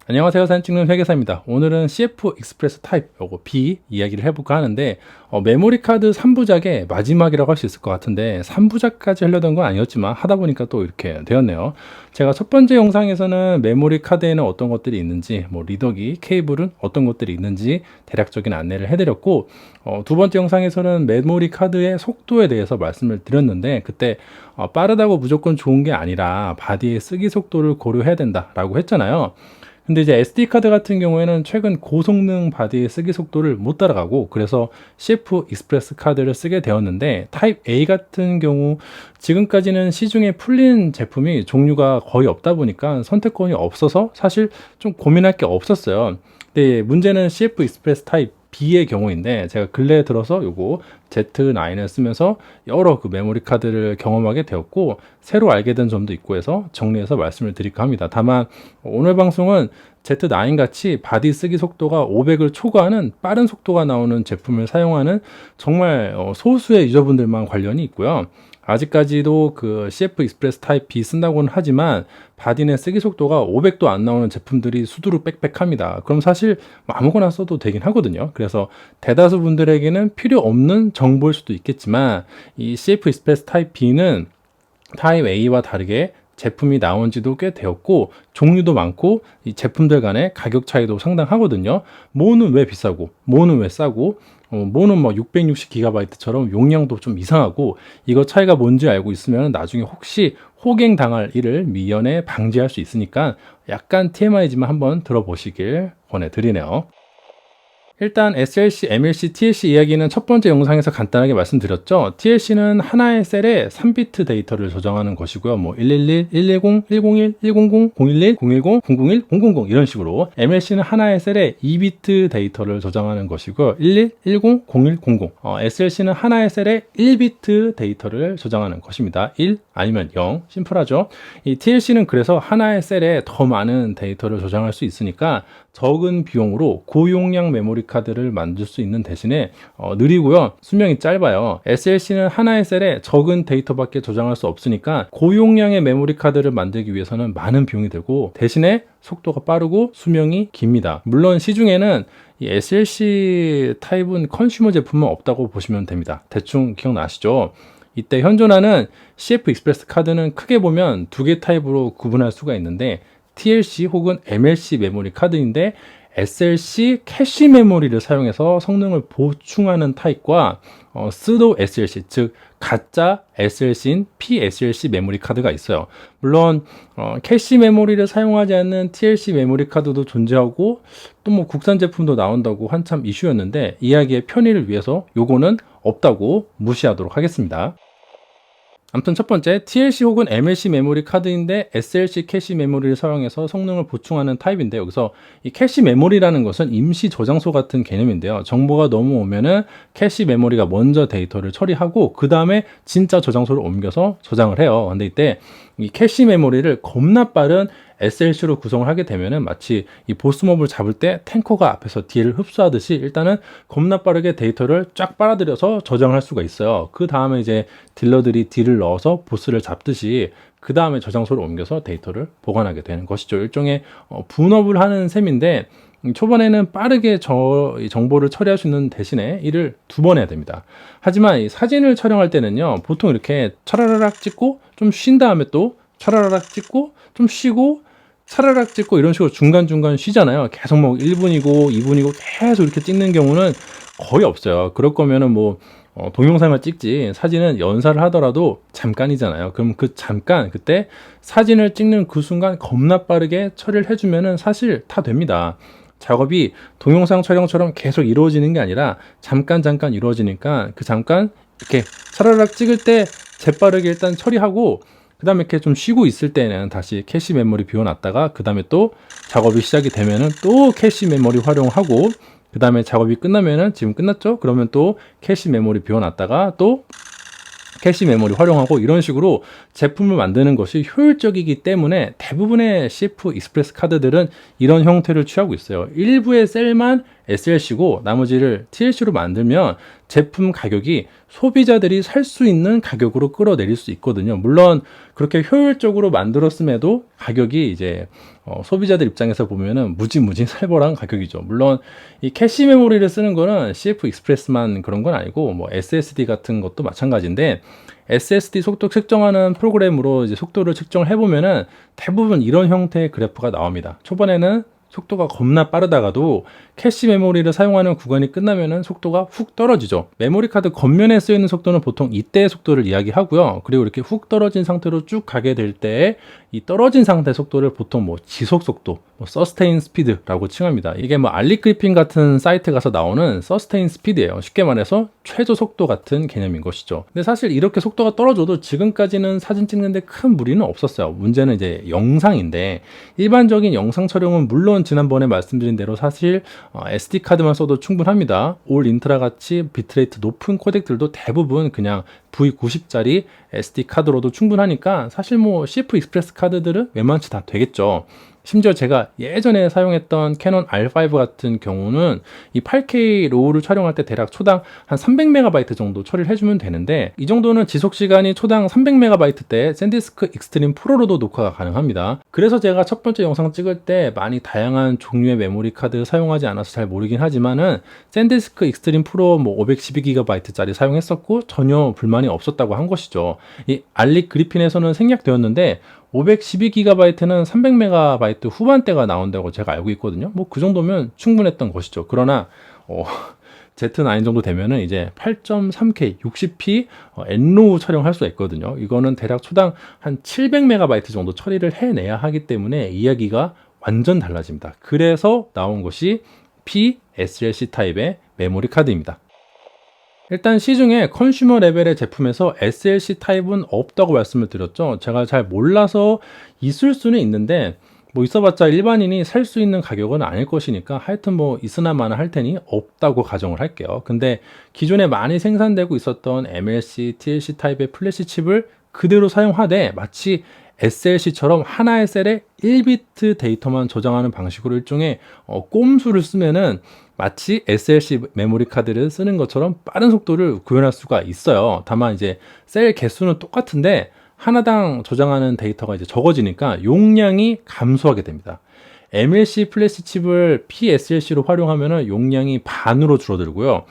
안녕하세요. 사진 찍는 회계사입니다. 오늘은 CF 익스프레스 타입 요거 B 이야기를 해볼까 하는데 메모리 카드 3부작의 마지막이라고 할 수 있을 것 같은데 3부작까지 하려던 건 아니었지만 하다 보니까 또 이렇게 되었네요. 제가 첫 번째 영상에서는 메모리 카드에는 어떤 것들이 있는지 리더기, 케이블은 어떤 것들이 있는지 대략적인 안내를 해드렸고 두 번째 영상에서는 메모리 카드의 속도에 대해서 말씀을 드렸는데 그때 빠르다고 무조건 좋은 게 아니라 바디의 쓰기 속도를 고려해야 된다라고 했잖아요. 근데 이제 SD카드 같은 경우에는 최근 고성능 바디의 쓰기 속도를 못 따라가고 그래서 CF 익스프레스 카드를 쓰게 되었는데 타입 A 같은 경우 지금까지는 시중에 풀린 제품이 종류가 거의 없다 보니까 선택권이 없어서 사실 좀 고민할 게 없었어요. 근데 문제는 CF 익스프레스 타입 B의 경우인데 제가 근래에 들어서 요거 Z9을 쓰면서 여러 그 메모리 카드를 경험하게 되었고 새로 알게 된 점도 있고 해서 정리해서 말씀을 드릴까 합니다. 다만 오늘 방송은 Z9 같이 바디 쓰기 속도가 500을 초과하는 빠른 속도가 나오는 제품을 사용하는 정말 소수의 유저분들만 관련이 있고요. 아직까지도 그 CF 익스프레스 타입 B 쓴다고는 하지만 바디의 쓰기 속도가 500도 안 나오는 제품들이 수두룩 빽빽합니다. 그럼 사실 아무거나 써도 되긴 하거든요. 그래서 대다수 분들에게는 필요 없는 정보일 수도 있겠지만 이 CF 익스프레스 타입 B는 타입 A와 다르게 제품이 나온 지도 꽤 되었고 종류도 많고 이 제품들 간의 가격 차이도 상당하거든요. 뭐는 왜 비싸고 뭐는 왜 싸고 뭐는 660GB처럼 용량도 좀 이상하고 이거 차이가 뭔지 알고 있으면 나중에 혹시 호갱 당할 일을 미연에 방지할 수 있으니까 약간 TMI지만 한번 들어보시길 권해드리네요. 일단 SLC, MLC, TLC 이야기는 첫 번째 영상에서 간단하게 말씀드렸죠. TLC는 하나의 셀에 3비트 데이터를 저장하는 것이고요. 111, 110, 101, 100, 011, 010, 001, 000 이런 식으로 MLC는 하나의 셀에 2비트 데이터를 저장하는 것이고요. 11, 10, 01, 00 SLC는 하나의 셀에 1비트 데이터를 저장하는 것입니다. 1 아니면 0 심플하죠. 이 TLC는 그래서 하나의 셀에 더 많은 데이터를 저장할 수 있으니까 적은 비용으로 고용량 메모리 카드를 만들 수 있는 대신에 느리고요. 수명이 짧아요. SLC는 하나의 셀에 적은 데이터밖에 저장할 수 없으니까 고용량의 메모리 카드를 만들기 위해서는 많은 비용이 들고 대신에 속도가 빠르고 수명이 깁니다. 물론 시중에는 이 SLC 타입은 컨슈머 제품은 없다고 보시면 됩니다. 대충 기억나시죠? 이때 현존하는 CF 익스프레스 카드는 크게 보면 두 개 타입으로 구분할 수가 있는데 TLC 혹은 MLC 메모리 카드인데 SLC 캐시 메모리를 사용해서 성능을 보충하는 타입과 스도 SLC 즉 가짜 SLC인 PSLC 메모리 카드가 있어요. 물론 캐시 메모리를 사용하지 않는 TLC 메모리 카드도 존재하고 또 국산 제품도 나온다고 한참 이슈였는데 이야기의 편의를 위해서 요거는 없다고 무시하도록 하겠습니다. 아무튼 첫 번째 TLC 혹은 MLC 메모리 카드인데 SLC 캐시 메모리를 사용해서 성능을 보충하는 타입인데 여기서 이 캐시 메모리라는 것은 임시 저장소 같은 개념인데요. 정보가 넘어오면은 캐시 메모리가 먼저 데이터를 처리하고 그 다음에 진짜 저장소를 옮겨서 저장을 해요. 근데 이때 이 캐시 메모리를 겁나 빠른 SLC로 구성을 하게 되면은 마치 이 보스몹을 잡을 때 탱커가 앞에서 딜을 흡수하듯이 일단은 겁나 빠르게 데이터를 쫙 빨아들여서 저장할 수가 있어요. 그 다음에 이제 딜러들이 딜을 넣어서 보스를 잡듯이 그 다음에 저장소를 옮겨서 데이터를 보관하게 되는 것이죠. 일종의 분업을 하는 셈인데 초반에는 빠르게 정보를 처리할 수 있는 대신에 이를 두 번 해야 됩니다. 하지만 이 사진을 촬영할 때는요 보통 이렇게 차라라락 찍고 좀 쉰 다음에 또 차라라락 찍고 좀 쉬고 차라락 찍고 이런 식으로 중간중간 쉬잖아요. 계속 1분이고 2분이고 계속 이렇게 찍는 경우는 거의 없어요. 그럴 거면은 동영상을 찍지 사진은 연사를 하더라도 잠깐이잖아요. 그럼 그 잠깐 그때 사진을 찍는 그 순간 겁나 빠르게 처리를 해주면은 사실 다 됩니다. 작업이 동영상 촬영처럼 계속 이루어지는 게 아니라 잠깐 이루어지니까 그 잠깐 이렇게 차라락 찍을 때 재빠르게 일단 처리하고 그 다음에 이렇게 좀 쉬고 있을 때는 다시 캐시 메모리 비워놨다가 그 다음에 또 작업이 시작이 되면은 또 캐시 메모리 활용하고 그 다음에 작업이 끝나면은 지금 끝났죠? 그러면 또 캐시 메모리 비워놨다가 또 캐시 메모리 활용하고 이런 식으로 제품을 만드는 것이 효율적이기 때문에 대부분의 CF 익스프레스 카드들은 이런 형태를 취하고 있어요. 일부의 셀만 SLC고 나머지를 TLC로 만들면 제품 가격이 소비자들이 살 수 있는 가격으로 끌어내릴 수 있거든요. 물론 그렇게 효율적으로 만들었음에도 가격이 이제 소비자들 입장에서 보면은 무지 살벌한 가격이죠. 물론 이 캐시 메모리를 쓰는 거는 CF 익스프레스만 그런 건 아니고 뭐 SSD 같은 것도 마찬가지인데, SSD 속도 측정하는 프로그램으로 이제 속도를 측정을 해보면은 대부분 이런 형태의 그래프가 나옵니다. 초반에는 속도가 겁나 빠르다가도 캐시 메모리를 사용하는 구간이 끝나면은 속도가 훅 떨어지죠. 메모리 카드 겉면에 쓰이는 속도는 보통 이때의 속도를 이야기하고요. 그리고 이렇게 훅 떨어진 상태로 쭉 가게 될 때 이 떨어진 상태 속도를 보통 뭐 지속 속도, 서스테인 스피드라고 칭합니다. 이게 뭐 알리 그리핀 같은 사이트 가서 나오는 서스테인 스피드예요. 쉽게 말해서 최저 속도 같은 개념인 것이죠. 근데 사실 이렇게 속도가 떨어져도 지금까지는 사진 찍는데 큰 무리는 없었어요. 문제는 이제 영상인데, 일반적인 영상 촬영은 물론 지난번에 말씀드린 대로 사실 SD 카드만 써도 충분합니다. 올 인트라 같이 비트레이트 높은 코덱들도 대부분 그냥 V90짜리 SD 카드로도 충분하니까 사실 뭐 CF 익스프레스 카드들은 웬만치 다 되겠죠. 심지어 제가 예전에 사용했던 캐논 R5 같은 경우는 이 8K 로우를 촬영할 때 대략 초당 한 300MB 정도 처리를 해주면 되는데, 이 정도는 지속시간이 초당 300MB 때 샌디스크 익스트림 프로로도 녹화가 가능합니다. 그래서 제가 첫 번째 영상 찍을 때 많이 다양한 종류의 메모리 카드 사용하지 않아서 잘 모르긴 하지만은 샌디스크 익스트림 프로 뭐 512GB짜리 사용했었고 전혀 불만이 없었다고 한 것이죠. 이 알리 그리핀에서는 생략되었는데 512GB는 300MB 후반대가 나온다고 제가 알고 있거든요. 뭐 그 정도면 충분했던 것이죠. 그러나 Z9 정도 되면은 이제 8.3K 60p N로우 촬영할 수가 있거든요. 이거는 대략 초당 한 700MB 정도 처리를 해내야 하기 때문에 이야기가 완전 달라집니다. 그래서 나온 것이 PSLC 타입의 메모리 카드입니다. 일단 시중에 컨슈머 레벨의 제품에서 SLC 타입은 없다고 말씀을 드렸죠. 제가 잘 몰라서 있을 수는 있는데 뭐 있어봤자 일반인이 살 수 있는 가격은 아닐 것이니까 하여튼 뭐 있으나 마나 할 테니 없다고 가정을 할게요. 근데 기존에 많이 생산되고 있었던 MLC, TLC 타입의 플래시 칩을 그대로 사용하되 마치 SLC처럼 하나의 셀에 1비트 데이터만 저장하는 방식으로 일종의 꼼수를 쓰면은 마치 SLC 메모리 카드를 쓰는 것처럼 빠른 속도를 구현할 수가 있어요. 다만 이제 셀 개수는 똑같은데 하나당 저장하는 데이터가 이제 적어지니까 용량이 감소하게 됩니다. MLC 플래시 칩을 PSLC로 활용하면 용량이 반으로 줄어들고요.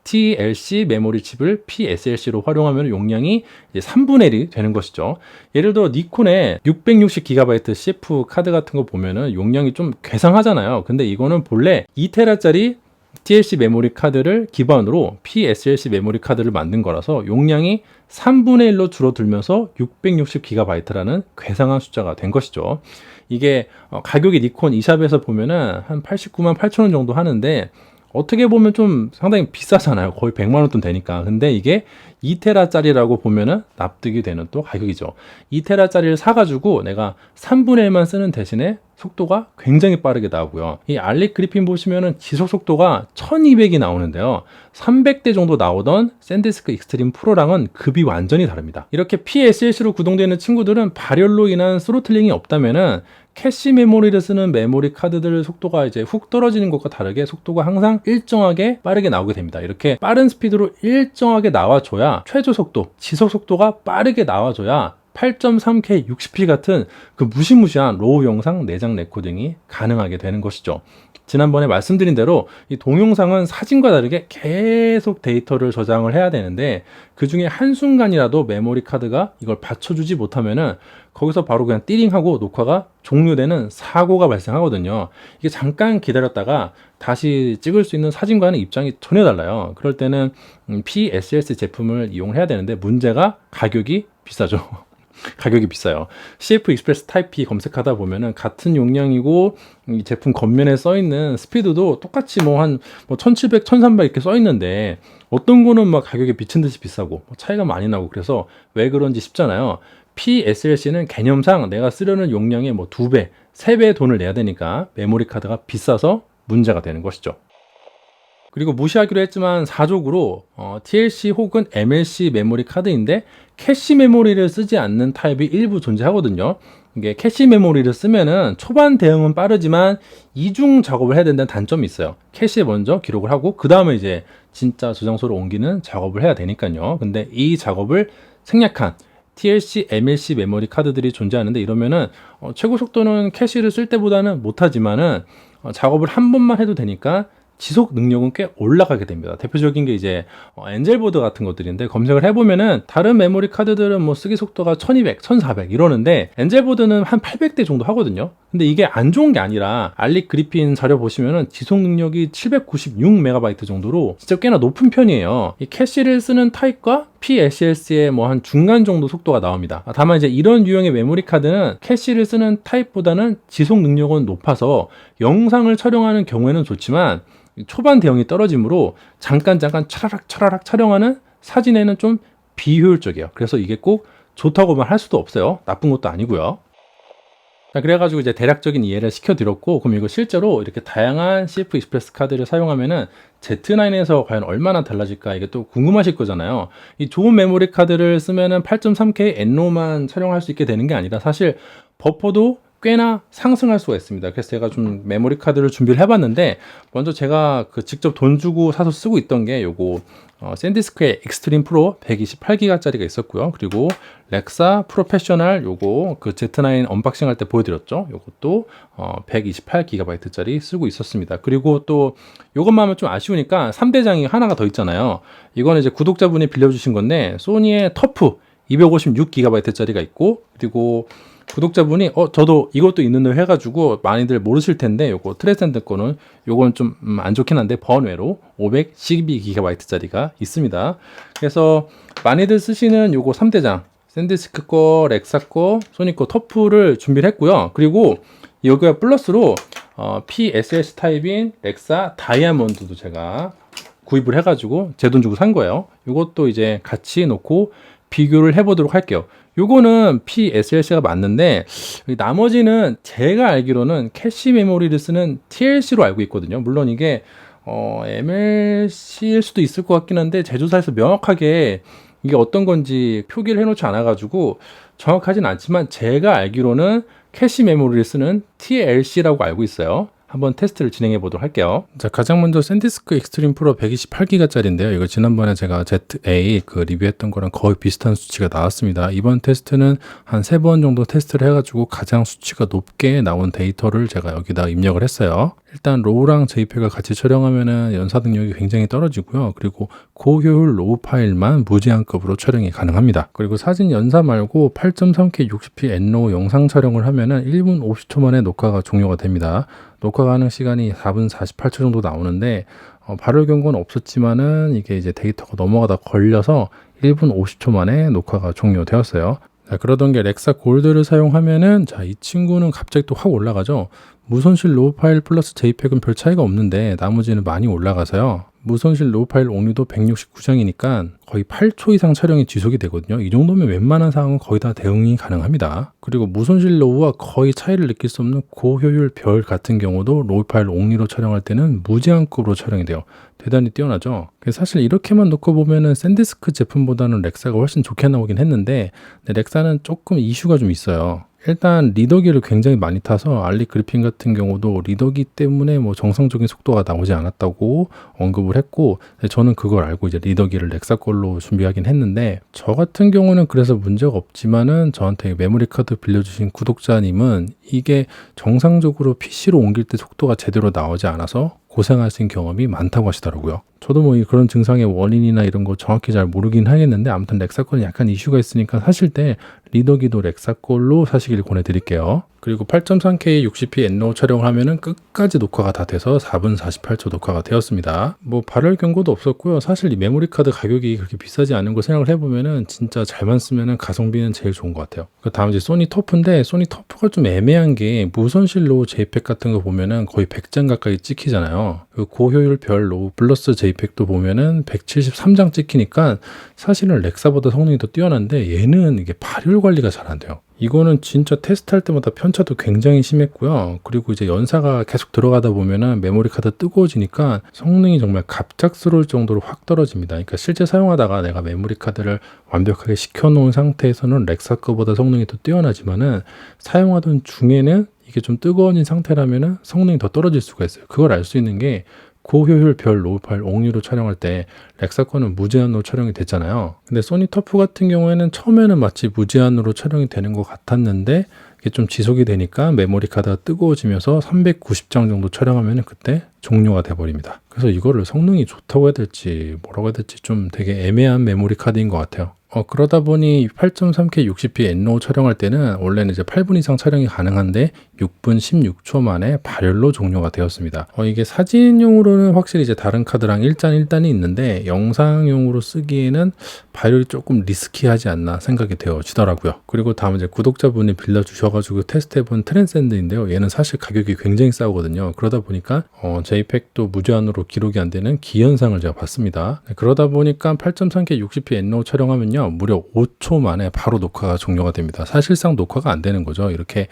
TLC 메모리 칩을 PSLC로 활용하면 용량이 이제 3분의 1이 되는 것이죠. 예를 들어 니콘의 660GB CF 카드 같은 거 보면은 용량이 좀 괴상하잖아요. 근데 이거는 본래 2TB짜리 TLC 메모리 카드를 기반으로 PSLC 메모리 카드를 만든 거라서 용량이 3분의 1로 줄어들면서 660GB라는 괴상한 숫자가 된 것이죠. 이게 가격이 니콘 e샵에서 보면은 한 89만 8천 원 정도 하는데 어떻게 보면 좀 상당히 비싸잖아요. 거의 100만 원 돈 되니까. 근데 이게 2테라짜리라고 보면은 납득이 되는 또 가격이죠. 2테라짜리를 사가지고 내가 3분의 1만 쓰는 대신에 속도가 굉장히 빠르게 나오고요. 이 알리 그리핀 보시면은 지속 속도가 1200이 나오는데요. 300대 정도 나오던 샌디스크 익스트림 프로랑은 급이 완전히 다릅니다. 이렇게 PSLC로 구동되는 친구들은 발열로 인한 스로틀링이 없다면은 캐시 메모리를 쓰는 메모리 카드들 속도가 이제 훅 떨어지는 것과 다르게 속도가 항상 일정하게 빠르게 나오게 됩니다. 이렇게 빠른 스피드로 일정하게 나와줘야 최저 속도, 지속 속도가 빠르게 나와줘야 8.3K 60p 같은 그 무시무시한 로우 영상 내장 레코딩이 가능하게 되는 것이죠. 지난번에 말씀드린 대로 이 동영상은 사진과 다르게 계속 데이터를 저장을 해야 되는데 그 중에 한순간이라도 메모리 카드가 이걸 받쳐주지 못하면은 거기서 바로 그냥 띠링하고 녹화가 종료되는 사고가 발생하거든요. 이게 잠깐 기다렸다가 다시 찍을 수 있는 사진과는 입장이 전혀 달라요. 그럴 때는 PSLC 제품을 이용해야 되는데 문제가 가격이 비싸죠. 가격이 비싸요. CF 익스프레스 타입 B 검색하다 보면은 같은 용량이고 이 제품 겉면에 써 있는 스피드도 똑같이 뭐 한 1700, 1300 이렇게 써 있는데 어떤 거는 막 가격이 미친 듯이 비싸고 차이가 많이 나고 그래서 왜 그런지 싶잖아요. PSLC는 개념상 내가 쓰려는 용량의 뭐 2배, 3배의 돈을 내야 되니까 메모리 카드가 비싸서 문제가 되는 것이죠. 그리고 무시하기로 했지만 4족으로 TLC 혹은 MLC 메모리 카드인데 캐시 메모리를 쓰지 않는 타입이 일부 존재하거든요. 이게 캐시 메모리를 쓰면은 초반 대응은 빠르지만 이중 작업을 해야 된다는 단점이 있어요. 캐시에 먼저 기록을 하고 그 다음에 이제 진짜 저장소로 옮기는 작업을 해야 되니까요. 근데 이 작업을 생략한 TLC, MLC 메모리 카드들이 존재하는데 이러면은 최고 속도는 캐시를 쓸 때보다는 못하지만은 작업을 한 번만 해도 되니까 지속 능력은 꽤 올라가게 됩니다. 대표적인 게 이제 엔젤보드 같은 것들인데 검색을 해보면은 다른 메모리 카드들은 뭐 쓰기 속도가 1200, 1400 이러는데 엔젤보드는 한 800대 정도 하거든요. 근데 이게 안 좋은 게 아니라 알릭 그리핀 자료 보시면은 지속 능력이 796MB 정도로 진짜 꽤나 높은 편이에요. 이 캐시를 쓰는 타입과 PLCS의 뭐 한 중간 정도 속도가 나옵니다. 다만 이제 이런 유형의 메모리 카드는 캐시를 쓰는 타입보다는 지속 능력은 높아서 영상을 촬영하는 경우에는 좋지만 초반 대응이 떨어지므로 잠깐 차라락 촬영하는 사진에는 좀 비효율적이에요. 그래서 이게 꼭 좋다고만 할 수도 없어요. 나쁜 것도 아니고요. 자, 그래가지고 이제 대략적인 이해를 시켜드렸고, 그럼 이거 실제로 이렇게 다양한 CF 익스프레스 카드를 사용하면은 Z9에서 과연 얼마나 달라질까 이게 또 궁금하실 거잖아요. 이 좋은 메모리 카드를 쓰면은 8.3K 엔로만 촬영할 수 있게 되는 게 아니라 사실 버퍼도 꽤나 상승할 수가 있습니다. 그래서 제가 좀 메모리 카드를 준비를 해봤는데 먼저 제가 직접 돈 주고 사서 쓰고 있던 게 요거 샌디스크의 익스트림 프로 128기가짜리가 있었고요. 그리고 렉사 프로페셔널 요거 Z9 언박싱 할 때 보여드렸죠. 요것도 128GB짜리 쓰고 있었습니다. 그리고 또 요것만 하면 좀 아쉬우니까 3대장이 하나가 더 있잖아요. 이거는 이제 구독자분이 빌려주신 건데 소니의 터프 256GB짜리가 있고, 그리고 구독자분이 저도 이것도 있는데 해가지고 많이들 모르실 텐데 요거 트랜센드 거는 요건 좀 안 좋긴 한데 번외로 512GB짜리가 있습니다. 그래서 많이들 쓰시는 요거 3대장 샌디스크 거, 렉사 거, 소니 거 터프를 준비를 했고요. 그리고 여기가 플러스로 PSS 타입인 렉사 다이아몬드도 제가 구입을 해가지고 제 돈 주고 산 거예요. 이것도 이제 같이 놓고 비교를 해보도록 할게요. 요거는 PSLC가 맞는데 나머지는 제가 알기로는 캐시 메모리를 쓰는 TLC로 알고 있거든요. 물론 이게 MLC일 수도 있을 것 같긴 한데 제조사에서 명확하게 이게 어떤 건지 표기를 해놓지 않아가지고 정확하진 않지만 제가 알기로는 캐시 메모리를 쓰는 TLC라고 알고 있어요. 한번 테스트를 진행해 보도록 할게요. 자, 가장 먼저 샌디스크 익스트림 프로 128기가짜리인데요. 이거 지난번에 제가 ZA 리뷰했던 거랑 거의 비슷한 수치가 나왔습니다. 이번 테스트는 한 3번 정도 테스트를 해가지고 가장 수치가 높게 나온 데이터를 제가 여기다 입력을 했어요. 일단 로우랑 JPEG을 같이 촬영하면은 연사 능력이 굉장히 떨어지고요. 그리고 고효율 로우 파일만 무제한급으로 촬영이 가능합니다. 그리고 사진 연사 말고 8.3K 60p 엔로우 영상 촬영을 하면은 1분 50초 만에 녹화가 종료가 됩니다. 녹화 가능 시간이 4분 48초 정도 나오는데 발열 경고는 없었지만은 이게 이제 데이터가 넘어가다 걸려서 1분 50초 만에 녹화가 종료되었어요. 자, 그러던 게 렉사 골드를 사용하면은 자, 이 친구는 갑자기 또 확 올라가죠. 무손실 로우 파일 플러스 JPEG은 별 차이가 없는데 나머지는 많이 올라가서요. 무손실 로우 파일 옹류도 169장이니까 거의 8초 이상 촬영이 지속이 되거든요. 이 정도면 웬만한 상황은 거의 다 대응이 가능합니다. 그리고 무손실 로우와 거의 차이를 느낄 수 없는 고효율 별 같은 경우도 로우 파일 옹류로 촬영할 때는 무제한급으로 촬영이 돼요. 대단히 뛰어나죠. 사실 이렇게만 놓고 보면은 샌디스크 제품보다는 렉사가 훨씬 좋게 나오긴 했는데 렉사는 조금 이슈가 좀 있어요. 일단 리더기를 굉장히 많이 타서 알릭 그리핀 같은 경우도 리더기 때문에 뭐 정상적인 속도가 나오지 않았다고 언급을 했고, 저는 그걸 알고 이제 리더기를 렉사 걸로 준비하긴 했는데, 저 같은 경우는 그래서 문제가 없지만은 저한테 메모리 카드 빌려주신 구독자님은 이게 정상적으로 PC로 옮길 때 속도가 제대로 나오지 않아서 고생하신 경험이 많다고 하시더라고요. 저도 뭐 그런 증상의 원인이나 이런 거 정확히 잘 모르긴 하겠는데 아무튼 렉사 거는 약간 이슈가 있으니까 사실 때 리더기도 렉사 걸로 사시길 권해드릴게요. 그리고 8.3K 60p 엔로우 촬영을 하면은 끝까지 녹화가 다 돼서 4분 48초 녹화가 되었습니다. 뭐 발열 경고도 없었고요. 사실 이 메모리 카드 가격이 그렇게 비싸지 않은 걸 생각을 해보면은 진짜 잘만 쓰면은 가성비는 제일 좋은 것 같아요. 그 다음 이제 소니 터프인데 소니 터프가 좀 애매한 게 무손실 로우 JPEG 같은 거 보면은 거의 100장 가까이 찍히잖아요. 그 고효율 별 로우 플러스 JPEG도 보면은 173장 찍히니까 사실은 렉사보다 성능이 더 뛰어난데 얘는 이게 발열 관리가 잘 안 돼요. 이거는 진짜 테스트할 때마다 편차도 굉장히 심했고요. 그리고 이제 연사가 계속 들어가다 보면은 메모리 카드 뜨거워지니까 성능이 정말 갑작스러울 정도로 확 떨어집니다. 그러니까 실제 사용하다가 내가 메모리 카드를 완벽하게 식혀놓은 상태에서는 렉사 거보다 성능이 더 뛰어나지만은 사용하던 중에는 이게 좀 뜨거워진 상태라면은 성능이 더 떨어질 수가 있어요. 그걸 알 수 있는 게 고효율 별 로우 파일 옥류로 촬영할 때 렉사 거는 무제한으로 촬영이 됐잖아요. 근데 소니 터프 같은 경우에는 처음에는 마치 무제한으로 촬영이 되는 것 같았는데 이게 좀 지속이 되니까 메모리 카드가 뜨거워지면서 390장 정도 촬영하면 그때 종료가 돼버립니다. 그래서 이거를 성능이 좋다고 해야 될지 뭐라고 해야 될지 좀 되게 애매한 메모리 카드인 것 같아요. 그러다 보니 8.3K 60p 엔로우 촬영할 때는 원래는 이제 8분 이상 촬영이 가능한데 6분 16초 만에 발열로 종료가 되었습니다. 이게 사진용으로는 확실히 이제 다른 카드랑 일단이 있는데 영상용으로 쓰기에는 발열이 조금 리스키하지 않나 생각이 되어지더라고요. 그리고 다음 이제 구독자분이 빌려주셔가지고 테스트해본 트랜센드인데요. 얘는 사실 가격이 굉장히 싸거든요. 그러다 보니까 JPEG도 무제한으로 기록이 안 되는 기현상을 제가 봤습니다. 그러다 보니까 8.3K 60p 엔로우 촬영하면요 무려 5초 만에 바로 녹화가 종료가 됩니다. 사실상 녹화가 안 되는 거죠. 이렇게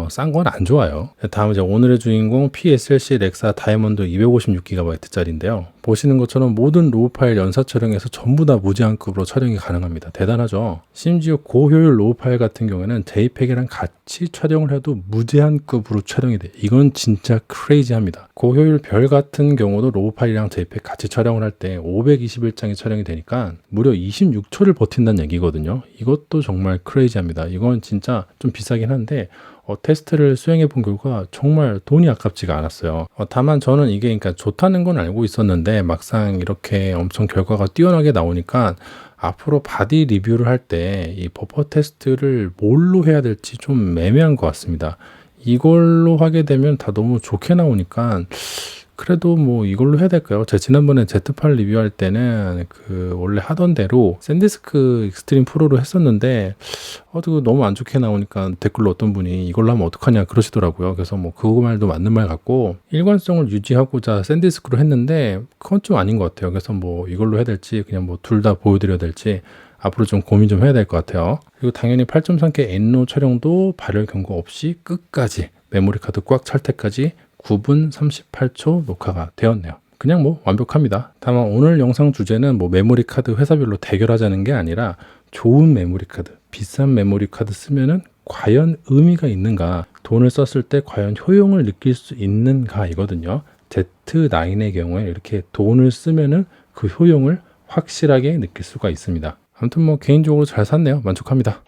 싼 건 안 좋아요. 다음 이제 오늘의 주인공 PSLC 렉사 다이아몬드 256GB짜리인데요. 보시는 것처럼 모든 로우 파일 연사 촬영에서 전부 다 무제한급으로 촬영이 가능합니다. 대단하죠. 심지어 고효율 로우 파일 같은 경우에는 JPEG이랑 같이 촬영을 해도 무제한급으로 촬영이 돼. 이건 진짜 크레이지합니다. 고효율 별 같은 경우도 로우 파일이랑 JPEG 같이 촬영을 할 때 521장이 촬영이 되니까 무려 26초를 버틴다는 얘기거든요. 이것도 정말 크레이지합니다. 이건 진짜 좀 비싸긴 한데 테스트를 수행해 본 결과 정말 돈이 아깝지가 않았어요. 다만 저는 이게 그러니까 좋다는 건 알고 있었는데 막상 이렇게 엄청 결과가 뛰어나게 나오니까 앞으로 바디 리뷰를 할 때 이 버퍼 테스트를 뭘로 해야 될지 좀 애매한 것 같습니다. 이걸로 하게 되면 다 너무 좋게 나오니까 그래도 뭐 이걸로 해야 될까요? 제가 지난번에 Z8 리뷰할 때는 그 원래 하던 대로 샌디스크 익스트림 프로로 했었는데 그거 너무 안 좋게 나오니까 댓글로 어떤 분이 이걸로 하면 어떡하냐 그러시더라고요. 그래서 뭐 그 말도 맞는 말 같고 일관성을 유지하고자 샌디스크로 했는데 그건 좀 아닌 것 같아요. 그래서 뭐 이걸로 해야 될지 그냥 뭐 둘 다 보여드려야 될지 앞으로 좀 고민 좀 해야 될 것 같아요. 그리고 당연히 8.3K 엔로 촬영도 발열 경고 없이 끝까지 메모리 카드 꽉 찰 때까지 9분 38초 녹화가 되었네요. 그냥 뭐 완벽합니다. 다만 오늘 영상 주제는 뭐 메모리 카드 회사별로 대결하자는 게 아니라 좋은 메모리 카드, 비싼 메모리 카드 쓰면은 과연 의미가 있는가, 돈을 썼을 때 과연 효용을 느낄 수 있는가 이거든요. Z9의 경우에 이렇게 돈을 쓰면은 그 효용을 확실하게 느낄 수가 있습니다. 아무튼 뭐 개인적으로 잘 샀네요. 만족합니다.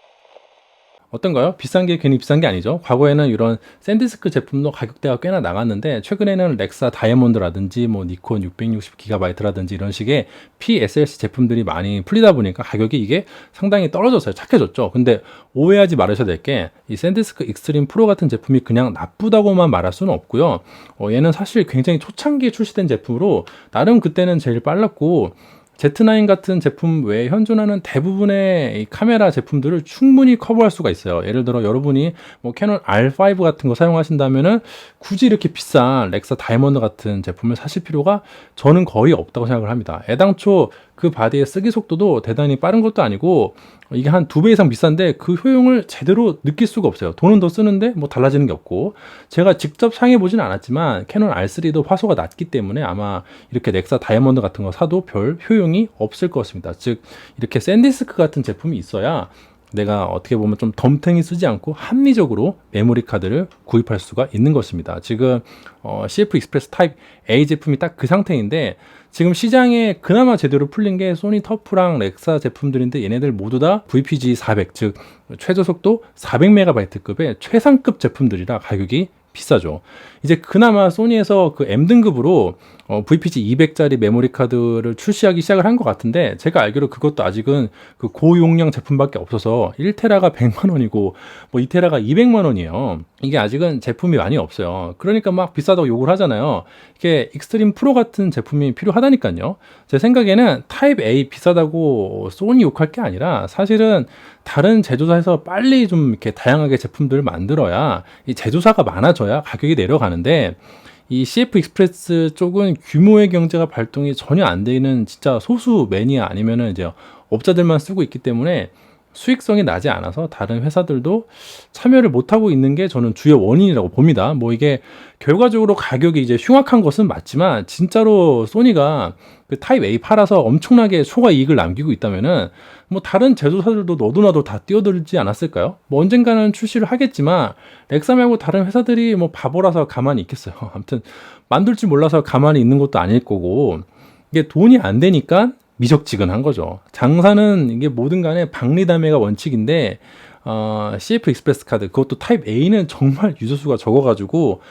어떤가요? 비싼 게 괜히 비싼 게 아니죠. 과거에는 이런 샌디스크 제품도 가격대가 꽤나 나갔는데 최근에는 렉사 다이아몬드라든지 뭐 니콘 660GB라든지 이런 식의 PSLC 제품들이 많이 풀리다 보니까 가격이 이게 상당히 떨어졌어요. 착해졌죠. 근데 오해하지 말으셔야 될 게 이 샌디스크 익스트림 프로 같은 제품이 그냥 나쁘다고만 말할 수는 없고요. 얘는 사실 굉장히 초창기에 출시된 제품으로 나름 그때는 제일 빨랐고 Z9 같은 제품 외에 현존하는 대부분의 이 카메라 제품들을 충분히 커버할 수가 있어요. 예를 들어 여러분이 뭐 캐논 R5 같은 거 사용하신다면은 굳이 이렇게 비싼 렉사 다이아몬드 같은 제품을 사실 필요가 저는 거의 없다고 생각을 합니다. 애당초 그 바디의 쓰기 속도도 대단히 빠른 것도 아니고 이게 한 2배 이상 비싼데 그 효용을 제대로 느낄 수가 없어요. 돈은 더 쓰는데 뭐 달라지는 게 없고 제가 직접 사용해 보진 않았지만 캐논 R3도 화소가 낮기 때문에 아마 이렇게 렉사 다이아몬드 같은 거 사도 별 효용이 없을 것 같습니다. 즉 이렇게 샌디스크 같은 제품이 있어야 내가 어떻게 보면 좀 덤탱이 쓰지 않고 합리적으로 메모리 카드를 구입할 수가 있는 것입니다. 지금 CF 익스프레스 타입 A 제품이 딱 그 상태인데 지금 시장에 그나마 제대로 풀린 게 소니 터프랑 렉사 제품들인데 얘네들 모두 다 VPG 400, 즉 최저 속도 400MB급의 최상급 제품들이라 가격이 비싸죠. 이제 그나마 소니에서 그 M등급으로 VPG 200짜리 메모리 카드를 출시하기 시작을 한 것 같은데 제가 알기로 그것도 아직은 그 고용량 제품밖에 없어서 1테라가 100만 원이고 뭐 2테라가 200만 원이에요. 이게 아직은 제품이 많이 없어요. 그러니까 막 비싸다고 욕을 하잖아요. 이게 익스트림 프로 같은 제품이 필요하다니까요. 제 생각에는 타입 A 비싸다고 소니 욕할 게 아니라 사실은 다른 제조사에서 빨리 좀 이렇게 다양하게 제품들을 만들어야 이 제조사가 많아져야 가격이 내려가는데 이 CF 익스프레스 쪽은 규모의 경제가 발동이 전혀 안 되는 진짜 소수 매니아 아니면은 이제 업자들만 쓰고 있기 때문에 수익성이 나지 않아서 다른 회사들도 참여를 못하고 있는 게 저는 주요 원인이라고 봅니다. 뭐 이게 결과적으로 가격이 이제 흉악한 것은 맞지만 진짜로 소니가 그 타입 A 팔아서 엄청나게 초과 이익을 남기고 있다면은 뭐 다른 제조사들도 너도나도 다 뛰어들지 않았을까요? 뭐 언젠가는 출시를 하겠지만 렉사 말고 다른 회사들이 뭐 바보라서 가만히 있겠어요. 아무튼 만들 줄 몰라서 가만히 있는 것도 아닐 거고, 이게 돈이 안 되니까 미적지근한 거죠. 장사는 이게 뭐든 간에 박리담회가 원칙인데, CF 익스프레스 카드, 그것도 타입 A는 정말 유저수가 적어가지고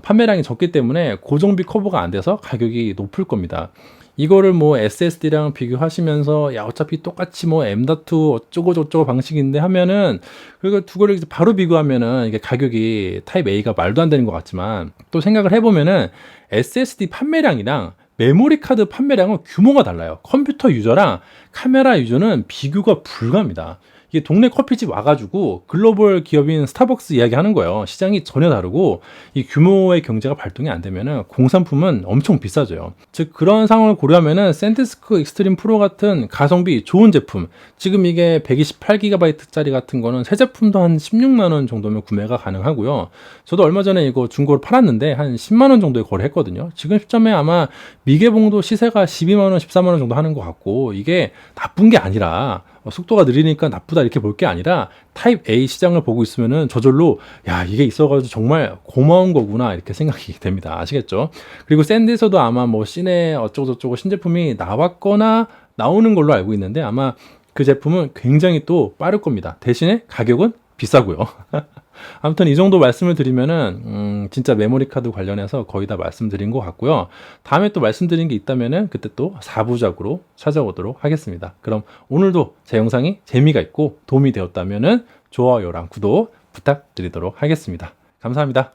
판매량이 적기 때문에 고정비 커버가 안 돼서 가격이 높을 겁니다. 이거를 뭐 SSD랑 비교하시면서 야 어차피 똑같이 뭐 M.2 어쩌고 저쩌고 방식인데 하면은, 그리고 두 개를 바로 비교하면은 이게 가격이 타입 A가 말도 안 되는 것 같지만, 또 생각을 해보면은 SSD 판매량이랑 메모리 카드 판매량은 규모가 달라요. 컴퓨터 유저랑 카메라 유저는 비교가 불가합니다. 이게 동네 커피집 와가지고 글로벌 기업인 스타벅스 이야기하는 거예요. 시장이 전혀 다르고 이 규모의 경제가 발동이 안 되면은 공산품은 엄청 비싸져요. 즉 그런 상황을 고려하면은 샌디스크 익스트림 프로 같은 가성비 좋은 제품, 지금 이게 128GB짜리 같은 거는 새 제품도 한 16만 원 정도면 구매가 가능하고요. 저도 얼마 전에 이거 중고로 팔았는데 한 10만 원 정도에 거래했거든요. 지금 시점에 아마 미개봉도 시세가 12만 원, 14만 원 정도 하는 것 같고, 이게 나쁜 게 아니라 속도가 느리니까 나쁘다 이렇게 볼 게 아니라 타입 A 시장을 보고 있으면은 저절로 야 이게 있어가지고 정말 고마운 거구나 이렇게 생각이 됩니다. 아시겠죠? 그리고 샌드에서도 아마 뭐 시내 어쩌고저쩌고 신제품이 나왔거나 나오는 걸로 알고 있는데 아마 그 제품은 굉장히 또 빠를 겁니다. 대신에 가격은 비싸고요. 아무튼 이 정도 말씀을 드리면은 진짜 메모리 카드 관련해서 거의 다 말씀드린 것 같고요. 다음에 또 말씀드린 게 있다면은 그때 또 4부작으로 찾아오도록 하겠습니다. 그럼 오늘도 제 영상이 재미가 있고 도움이 되었다면은 좋아요랑 구독 부탁드리도록 하겠습니다. 감사합니다.